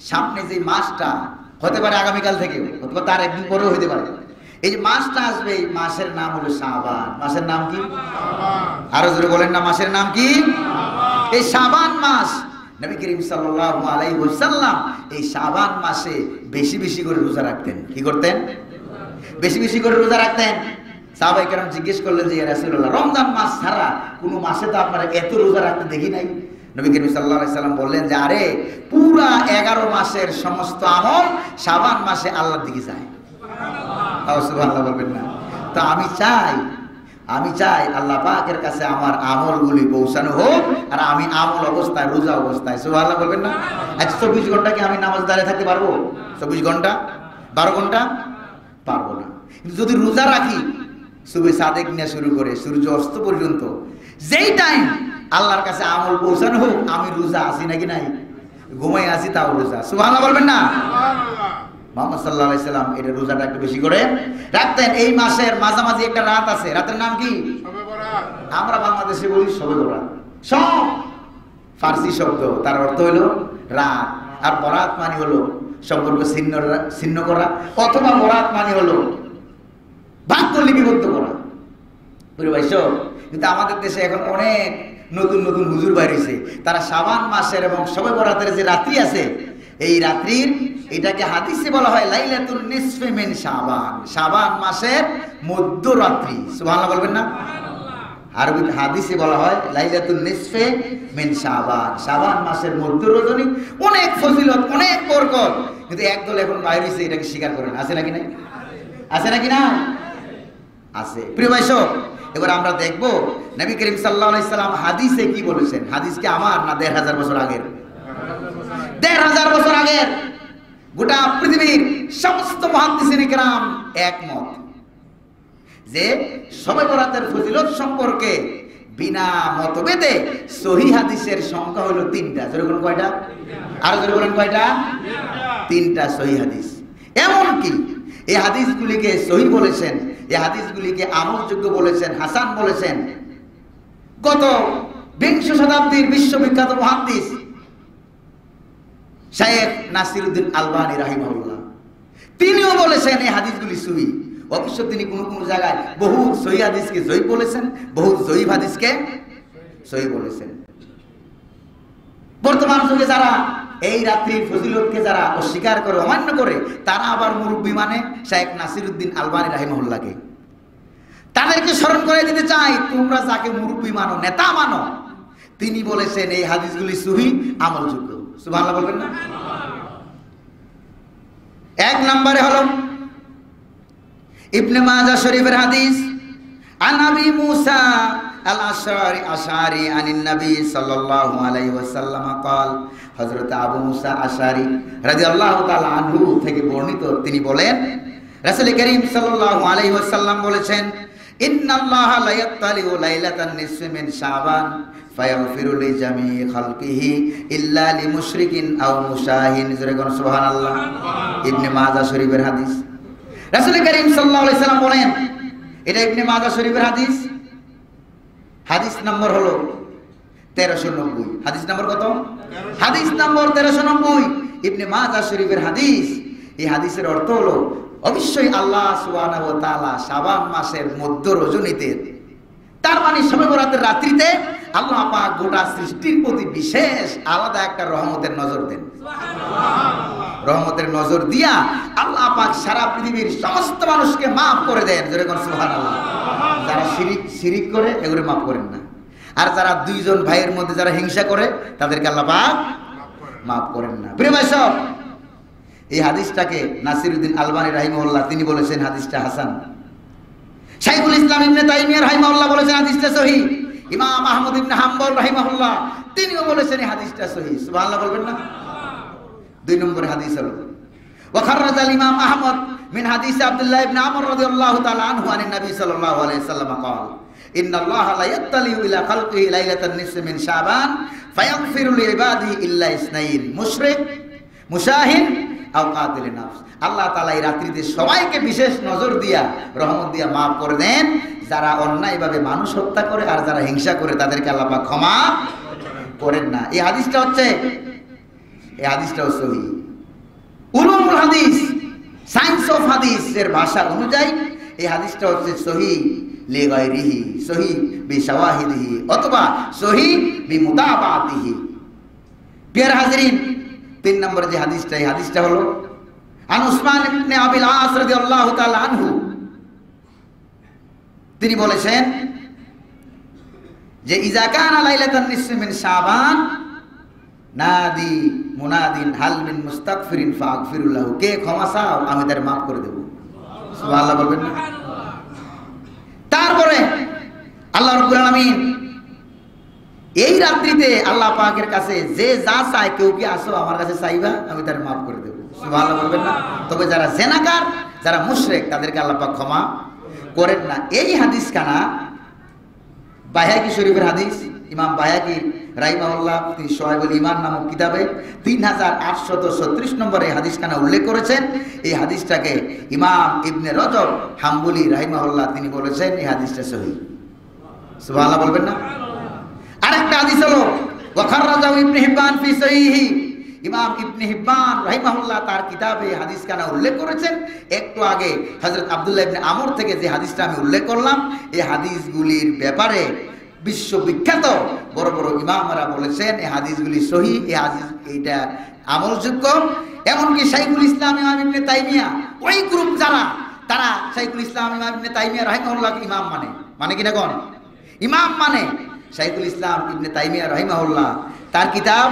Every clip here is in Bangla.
সামনে যে মাসটা হতে পারে আগামীকাল থেকে, অথবা তার একদিন পরেও হতে পারে, এই যে মাসটা আসবে, এই মাসের নাম হলো শাবান। মাসের নাম কি? আরো জোরে বলেন না, মাসের নাম কি? এই শাবান মাস, নবী করিম সাল্লাল্লাহু আলাইহি ওয়াসাল্লাম এই শাবান মাসে বেশি বেশি করে রোজা রাখতেন। কি করতেন? বেশি বেশি করে রোজা রাখতেন। সাহাবায়ে কেরাম জিজ্ঞেস করলেন যে ইয়া রাসূলুল্লাহ, রমজান মাস ছাড়া কোন মাসে তো আপনারা এত রোজা রাখতে দেখি নাই। নবী করিম সাল্লাল্লাহু আলাইহি সাল্লাম বললেন যে আরে পুরা 11 মাসের সমস্ত আমল শাবান মাসে আল্লাহর দিকে যায়। সুবহানাল্লাহ বলবেন না? তো আমি চাই আল্লাহ পাকের কাছে আমার আমলগুলি পৌঁছানো হোক, আর আমি আমল অবস্থায়, রোজা অবস্থায়, সুবহানাল্লাহ বলবেন না? আচ্ছা 24 ঘন্টা কি আমি নামাজ দাঁড়িয়ে থাকতে পারবো? 24 ঘন্টা, 12 ঘন্টা পারবো না। কিন্তু যদি রোজা রাখি, সুবহে সাদেক নিয়ে শুরু করে সূর্য অস্ত পর্যন্ত যেই টাইম আল্লাহর কাছে আমল পৌঁছানো হোক, আমি রোজা আছি নাকি নাই, ঘুমাই আছি তাও রোজা। সুবহানাল্লাহ বলবেন না? মুহাম্মদ সাল্লাল্লাহু আলাইহি সাল্লাম এটা রোজাটা একটু বেশি করে রাখতেন। এই মাসের মাঝামাঝি একটা রাত আছে, রাতের নাম কি? শবে বরাত। আমরা বাংলাদেশে বলি শবে বরাত। সব ফার্সি শব্দ, তার অর্থ হলো রাত, আর বরাত মানে হলো সম্পর্ক ছিন্ন করা, অথবা বরাত মানে হলো ভাগ্য লিপিবদ্ধ করা। বুঝতে পারছো? কিন্তু আমাদের দেশে এখন অনেক নতুন নতুন হুজুর বাইরেছে, তারা শাবান মাসের এবং শবে বরাতের যে রাত্রি আছে, এই রাত্রির এটাকে হাদিসে বলা হয় লাইলাতুন নিসফি মিন শাবান, শাবান মাসের মধ্যরাত্রি। সুবহানাল্লাহ বলবেন না? আরবি হাদিসে বলা হয় লাইলাতুন নিসফি মিন শাবান, শাবান মাসের মধ্য রজনী। অনেক ফজিলত, অনেক বরকত, কিন্তু একদল এখন বাইরে হইছে, এটাকে স্বীকার করেন। আছে নাকি না? আছে নাকি না? আছে। প্রিয় ভাই সব, এবার আমরা দেখব নবী করিম সাল্লাল্লাহু আলাইহি সাল্লাম হাদিসে কি বলেছেন। হাদিস কি আমার না ১৫০০ বছর আগের? ১৫০০ বছর আগের। গোটা পৃথিবীর সমস্ত মুহাদ্দিসিন কিরাম একমত যে শবে বরাতের ফজিলত সম্পর্কে বিনা মতভেদে সহিহ হাদিসের সংখ্যা হলো 3টা। জোরে বলেন কয়টা? আরো জোরে বলেন কয়টা? 3টা সহিহ হাদিস। এমনকি এই হাদিসগুলিকে সহিহ বলেছেন, এই হাদিসগুলিকে আমলযোগ্য বলেছেন, হাসান বলেছেন গত 20 শতাব্দীর বিশ্ববিখ্যাত মুহাদ্দিস শাইখ নাসিরউদ্দিন আলবানী রাহিমাহুল্লাহ। তিনিও বলেছেন এই হাদিসগুলি সহিহ। অবশ্য তিনি কোন কোন জায়গায় বহু সহিহ হাদিসকে জয়ীফ বলেছেন, বহু জয়ীফ হাদিসকে সহিহ বলেছেন। বর্তমান যুগে যারা এই রাত্রির ফজিলতকে যারা অস্বীকার করে, অমান্য করে, তারা আবার মুরব্বী মানে শাইখ নাসিরউদ্দিন আলবানী রাহিমাহুল্লাহকে। তাদেরকে স্মরণ করে দিতে চাই, তোমরা যাকে মুরব্বী মানো, নেতা মানো, তিনি বলেছেন এই হাদিসগুলি সহিহ, আমলযোগ্য। সুবহানাল্লাহ বলবেন না? এক নম্বরে হলো ইবনে মাজাহ শরীফের হাদিস, আন আবি মুসা আল আশআরি আনিন নবী সাল্লাল্লাহু আলাইহি ওয়াসাল্লাম قال, হযরত আবু মুসা আশআরি রাদিয়াল্লাহু তাআলা আনহু থেকে বর্ণিত, তিনি বলেন রাসূল করিম সাল্লাল্লাহু আলাইহি ওয়াসাল্লাম বলেছেন, ইন্নাল্লাহা লা ইয়াত্তালিউ লাইলাতান নিসফি মিন শাবান ফায়াগফিরু লিজামি খালকিহি ইল্লা লিমুশরিকিন আও মুশাহিন। জোরে কোন সুবহানাল্লাহ। ইবনে মাজাহ শরীফের হাদিস। রাসূল করিম সাল্লাল্লাহু আলাইহি সাল্লাম বলেন, এটা ইবনে মাজাহ শরীফের হাদিস। হাদিস নম্বর হলো 1390। হাদিস নম্বর কত? হাদিস নম্বর 1390, ইবনে মাজাহ শরীফের হাদিস। এই হাদিসের অর্থ হলো অবশ্যই আল্লাহ সুবহানাহু ওয়া তাআলা শাবান মাসের মধ্য রজনীতে, তার মানে শবে বরাতের রাত্রিতে আল্লাহ পাক গোটা সৃষ্টির প্রতি বিশেষ আলাদা একটা রহমতের নজর দেন। সুবহানাল্লাহ। রহমতের নজর দিয়া আল্লাহ পাক সারা পৃথিবীর সমস্ত মানুষকে মাফ করে দেন। জোরে কোন সুবহানাল্লাহ। যারা শিরিক করে এগুলো মাফ করেন না, আর যারা দুইজন ভাইয়ের মধ্যে যারা হিংসা করে তাদেরকে আল্লাহ পাক মাফ করেন না। প্রিয় ভাই সব, এই হাদিসটাকে নাসিরউদ্দিন আলবানী রাহিমাহুল্লাহ তিনি বলেছেন হাদিসটা হাসান। শাইখুল ইসলাম ইবনে তাইমিয়া রাহিমাহুল্লাহ বলেছেন হাদিসটা সহিহ। ইমাম আহমদ ইবনে হাম্বল রাহিমাহুল্লাহ তিনিও বলেছেন এই হাদিসটা সহিহ। সুবহানাল্লাহ বলবেন না? 2 নম্বর হাদিস হলো ওয়া খাররাজা আল ইমাম আহমদ মিন হাদিস আব্দুল্লাহ ইবনে আমর রাদিয়াল্লাহু তাআলা আনহু আনিন নবী সাল্লাল্লাহু আলাইহি ওয়াসাল্লাম قال, ইন্নাল্লাহা লা ইয়াত্তালিউ ইলা খালকিহি লাইলাতান নিসফি মিন শাবান ফায়াগফিরু লিইবাদিহি ইল্লা ইসনাইন মুশরিক মুশাহিন আও কাতিল নাফস। আল্লাহ তাআলা এই রাত্রিতে সবাইকে বিশেষ নজর দিয়া, রহমত দিয়া মাফ করে দেন, যারা অন্যায়ভাবে মানুষ হত্যা করে আর যারা হিংসা করে তাদেরকে আল্লাহ পাক ক্ষমা করেন না। এই হাদিসটা হচ্ছে এই হাদিসটাও সহিহ। উলুমুল হাদিস, সায়েন্স অফ হাদিসের ভাষা অনুযায়ী এই হাদিসটা হচ্ছে সহিহ লিগায়রিহি, সহিহ বিশাওয়াহিদিহি অথবা সহিহ বিমুতাবাতিহি। প্রিয় হাজিরিন, 3 নম্বর যে হাদিসটা, এই হাদিসটা হলো আন উসমান ইবনে আবিল আস রাদিয়াল্লাহু তাআলা আনহু, তিনি বলেছেন যে ইজা কানা লাইলাতান নিসফি মিন শাবান নাদি মুনাদিন হাল মিন মুস্তাগফিরিন ফাগফিরুল্লাহু, কে ক্ষমা চাও আমি তার মাফ করে দেব। সুবহানাল্লাহ বলবেন না? তারপরে আল্লাহ রাব্বুল আলামিন এই রাত্রিতে আল্লাহ পাকের কাছে যে যা চায়, কেউ কি আসো আমার কাছে চাইবা আমি তার মাফ করে দেব। সুবহানাল্লাহ বলবেন না? তবে যারা জেনাকার, যারা মুশরিক, তাদেরকে আল্লাহ পাক ক্ষমা করেন না। এই হাদিস কানা বাইহাকি শরীফের হাদিস। ইমাম বাইহাকি রাহিমাহুল্লাহ তিনি শোয়াইবুল ঈমান নামক কিতাবে 3836 নম্বরে এই হাদিস খানা উল্লেখ করেছেন। এই হাদিসটাকে ইমাম ইবনে রজব হাম্বলি রাহিমাহুল্লাহ তিনি বলেছেন এই হাদিসটা সহিহ। সুবহানাল্লাহ বলবেন না? আরেকটা হাদিস হলো ওয়াখাররাজাহু ইবনে হিব্বান ফি সহিহি, ইমাম ইবনে হিব্বান রাহিমাহুল্লাহ তার কিতাবে হাদিস খানা উল্লেখ করেছেন। একটু আগে হযরত আব্দুল্লাহ ইবনে আমর থেকে যে হাদিসটা আমি উল্লেখ করলাম, এই হাদিসগুলির ব্যাপারে বিশ্ববিখ্যাত বড় বড় ইমামরা বলেছেন এই হাদিসগুলি সহিহ, এই হাদিস এইটা আমলযোগ্য। এমনকি শাইখুল ইসলাম ইমাম ইবনে তাইমিয়া, ওই গ্রুপ যারা, তারা শাইখুল ইসলাম ইমাম ইবনে তাইমিয়া রাহিমাহুল্লাহকে ইমাম মানে কিনা কোন ইমাম মানে শাইখুল ইসলাম ইবনে তাইমিয়া রাহিমাহুল্লাহ তার কিতাব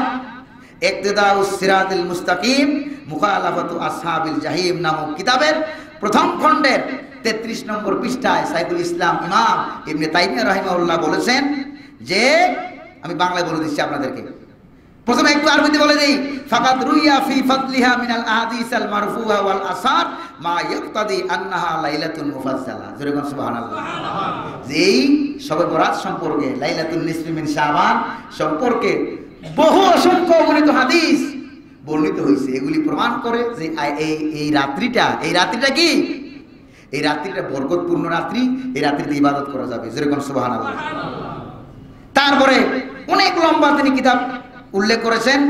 ইকতিদাউস সিরাতিল মুস্তাকিম মুখালাফাতু আসহাবিল জাহিম নামক কিতাবের প্রথম খণ্ডের 33 নম্বর পৃষ্ঠায় শাইখুল ইসলাম ইমাম ইবনে তাইমিয়া রাহিমাহুল্লাহ বলেছেন যে, আমি বাংলায় বলে দিচ্ছি আপনাদেরকে, প্রথমে একটু আরবিতে বলে দেই। ফাকাদ রুইয়া ফি ফাদলিহা মিনাল আহাদিস আল মারফুআ ওয়াল আসার মা ইয়াকতাদি আন্নাহা লাইলাতুন মুফাজ্জালা। জোরে বলুন সুবহানাল্লাহ। যেই শবে বরাত সম্পর্কে, লাইলাতুন নিসফি মিন শাবান সম্পর্কে বহু অসংখ্য অগণিত হাদিস বর্ণিত হয়েছে। এগুলি প্রমাণ করে যে এই রাত্রিটা কি? এই রাত্রিটা বরকতপূর্ণ রাত্রি, এই রাত্রিতে ইবাদত করা যাবে। যেরকম সুবহানাল্লাহ। তারপরে অনেক লম্বা তিনি কিতাব উল্লেখ করেছেন।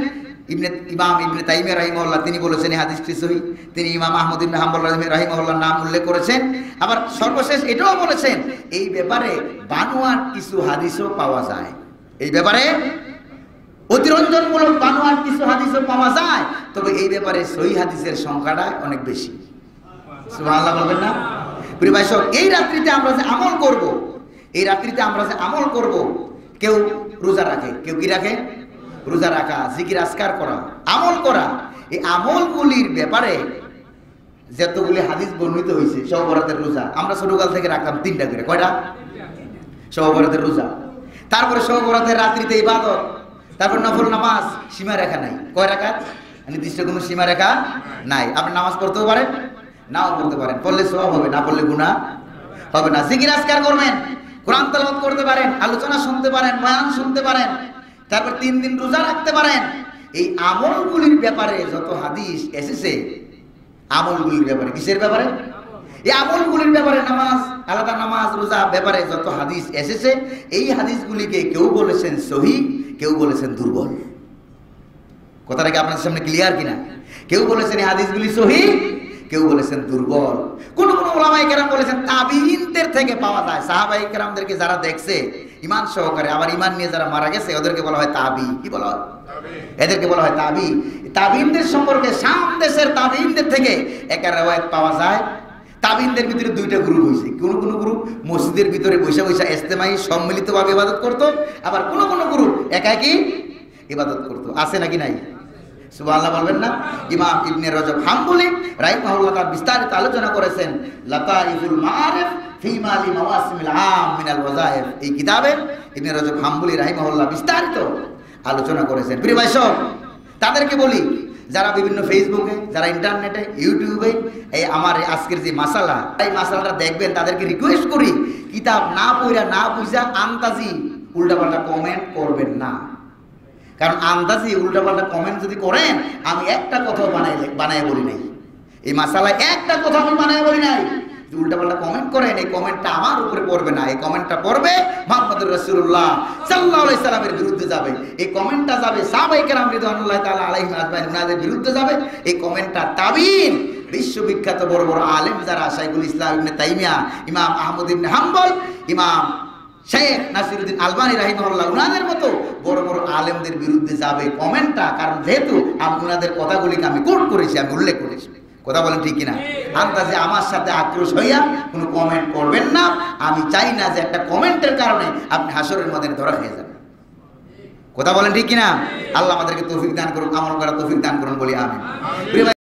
ইমাম ইবনে তাইমিয়া রাহিমাহুল্লাহ তিনি বলেছেন এই হাদিসটি সহিহ। তিনি ইমাম আহমদ ইবনে হাম্বল রাহিমাহুল্লাহর নাম উল্লেখ করেছেন। আবার সর্বশেষ এটাও বলেছেন এই ব্যাপারে বানোয়ার কিছু হাদিসও পাওয়া যায়। এই ব্যাপারে অতিরঞ্জনমূলক বানোয়ার কিছু হাদিসও পাওয়া যায়, তবে এই ব্যাপারে সহিহ হাদিসের সংখ্যাটা অনেক বেশি। সুবহানাল্লাহ বলবেন না? প্রিয় ভাই সব, এই রাত্রিতে আমরা যে আমল করব, এই রাত্রিতে আমরা যে আমল করব, কেউ রোজা রাখে, কেউ কি রাখে? রোজা রাখা, জিকির আজকার করা, আমল করা। এই আমলগুলির ব্যাপারে যতগুলি হাদিস বর্ণিত হয়েছে, শবে বরাতের রোজা আমরা ছোটকাল থেকে রাখতাম 3টা করে। কয়টা? শবে বরাতের রোজা, তারপরে শবে বরাতের রাত্রিতে ইবাদত, তারপর নফল নামাজ, সীমা রেখা নাই। কয় রাকাত? নির্দিষ্ট কোনো সীমা রেখা নাই। আপনি নামাজ পড়তেও পারেন, নাও পড়তে পারেন, পড়লে সওয়াব হবে, না পড়লে গুনাহ হবে না। জিকির আজকার করবেন, কোরআন তেলাওয়াত করতে পারেন, আলোচনা শুনতে পারেন, বয়ান শুনতে পারেন, তারপর 3 দিন রোজা রাখতে পারেন। এই আমলগুলির ব্যাপারে যত হাদিস এসেছে, আমলগুলির ব্যাপারে, কিসের ব্যাপারে? এই আমলগুলির ব্যাপারে, নামাজ, আলাদা নামাজ, রোজা ব্যাপারে যত হাদিস এসেছে, এই হাদিসগুলিকে কেউ বলেছেন সহিহ, কেউ বলেছেন দুর্বল। কথাটা কি আপনাদের সামনে ক্লিয়ার কিনা? কেউ বলেছেন এই হাদিসগুলি সহিহ, কেউ বলেছেন দুর্বল। কোন কোন উলামায়ে কেরাম বলেছেন তাবিঈনদের থেকে পাওয়া যায়। সাহাবায়ে কেরামদেরকে যারা দেখছে ঈমান সহকারে, আবার ঈমান নিয়ে যারা মারা গেছে, ওদেরকে বলা হয় তাবি। কি বলা হয়? এদেরকে বলা হয় তাবি। তাবিঈনদের সম্পর্কে শাম দেশের তাবিঈনদের থেকে একটা রওয়ায়াত পাওয়া যায়। তাবিঈনদের ভিতরে 2টা গ্রুপ হয়েছে। কোন কোন গ্রুপ মসজিদের ভিতরে বৈশা বৈশা ইজতেমাই সম্মিলিতভাবে ইবাদত করত, আবার কোন কোন গ্রুপ একাকী ইবাদত করত। আছে নাকি নাই? সুবহানাল্লাহ বলবেন না? ইমাম ইবনে রজব হাম্বলি রাহিমাহুল্লাহ তার বিস্তারিত আলোচনা করেছেন লাতাইফুল মাআরিফ ফি মালি মাওয়াসিমিল আম মিনাল ওয়াজাইফ। এই কিতাবে ইবনে রজব হাম্বলি রাহিমাহুল্লাহ বিস্তারিত আলোচনা করেছেন। প্রিয় ভাই সব, তাদেরকে বলি যারা বিভিন্ন ফেসবুকে, যারা ইন্টারনেটে, ইউটিউবে এই আমার আজকের যে মাসালা, এই মাসালাটা দেখবেন, তাদেরকে রিকোয়েস্ট করি কিতাব না পড়া, না বুঝা আন্তাজি উল্টাপাল্টা কমেন্ট করবেন না। কারণ আন্দাজি উল্টাপাল্টা কমেন্ট যদি করেন, আমি একটা কথা বানায় বলি নাই, এই মাসালায় একটা কথা আমি বানায় বলি নাই। উল্টাপাল্টা কমেন্ট করেন, এই কমেন্টটা আমার উপরে পড়বে না, এই কমেন্টটা পড়বে মুহাম্মদুর রাসূলুল্লাহ সাল্লাল্লাহু আলাইহি সাল্লামের বিরুদ্ধে যাবে। এই কমেন্টটা যাবে সাহাবায়ে কেরাম রিদওয়ানুল্লাহি তাআলা আলাইহিম আজমাইন উনাদের বিরুদ্ধে যাবে। এই কমেন্টটা তাবিন বিশ্ববিখ্যাত বড় বড় আলেম যারা শাইখুল ইসলাম ইবনে তাইমিয়া, ইমাম আহমদ ইবনে হাম্বল, ইমাম শেখ নাসিরউদ্দিন আলবানী রাহিমাহুল্লাহ উনাদের মতো বড় বড় আলেমদের বিরুদ্ধে যাবে কমেন্টটা। কারণ যেহেতু আমি উনাদের কথাগুলিকে আমি কোট করেছি, আমি উল্লেখ করেছি। কথা বলেন ঠিক কিনা? আন্দাজে আমার সাথে আক্রোশ হইয়া কোনো কমেন্ট করবেন না। আমি চাই না যে একটা কমেন্টের কারণে আপনি হাসরের ময়দানে ধরা হয়ে যাবেন। কথা বলেন ঠিক কিনা? আল্লাহ আমাদেরকে তৌফিক দান করুন, আমল করার তৌফিক দান করুন বলি আমিন।